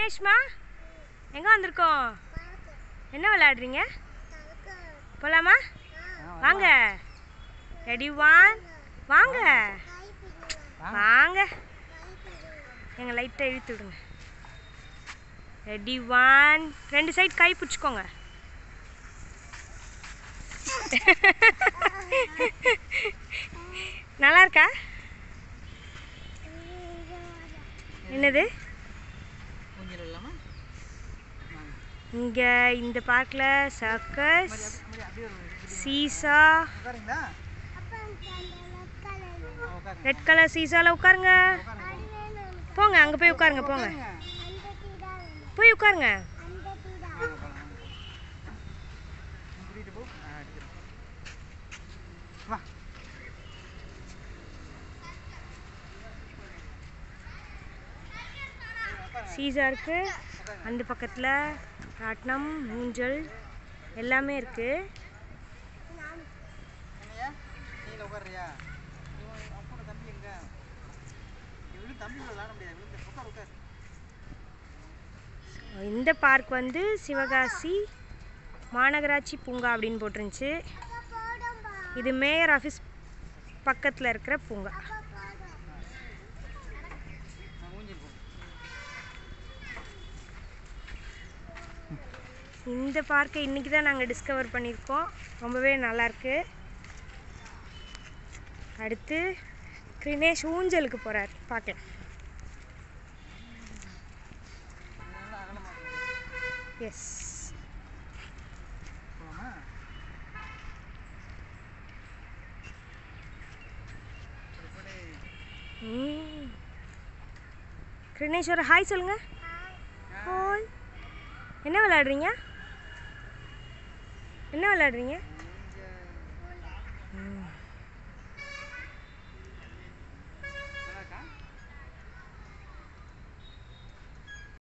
கிரினேஷ்மா எங்கே வந்திருக்கோம்? என்ன விளையாடுறீங்க? போலாமா? வாங்க. ரெடி ஒன், வாங்க வாங்க. எங்கள் லைட்டாக இழுத்து விடுங்க. ரெடி ஒன், ரெண்டு சைடு கை பிடிச்சிக்கோங்க. நல்லா இருக்கா? என்னது? இங்கே இந்த பார்க்கில் சர்க்கஸ், சீசா, ரெட் கலர் சீசாவில் உட்காருங்க. போங்க, அங்கே போய் உட்காருங்க. போங்க, போய் உட்காருங்க. சீசா இருக்கு, அந்த பக்கத்தில் ராட்னம், ஊஞ்சல் எல்லாமே இருக்கு. இந்த பார்க் வந்து சிவகாசி மாநகராட்சி பூங்கா அப்படின்னு போட்டிருந்துச்சு. இது மேயர் ஆஃபீஸ் பக்கத்தில் இருக்கிற பூங்கா. இந்த பார்க்கை இன்றைக்கி தான் நாங்கள் டிஸ்கவர் பண்ணியிருக்கோம். ரொம்பவே நல்லாயிருக்கு. அடுத்து கிரினேஷ் ஊஞ்சலுக்கு போகிறார், பார்க்கலாம். எஸ், கிரினேஷ் ஒரு ஹாய் சொல்லுங்க. ஹாய். என்ன விளையாடுறீங்க? என்ன விளையாடுறீங்க?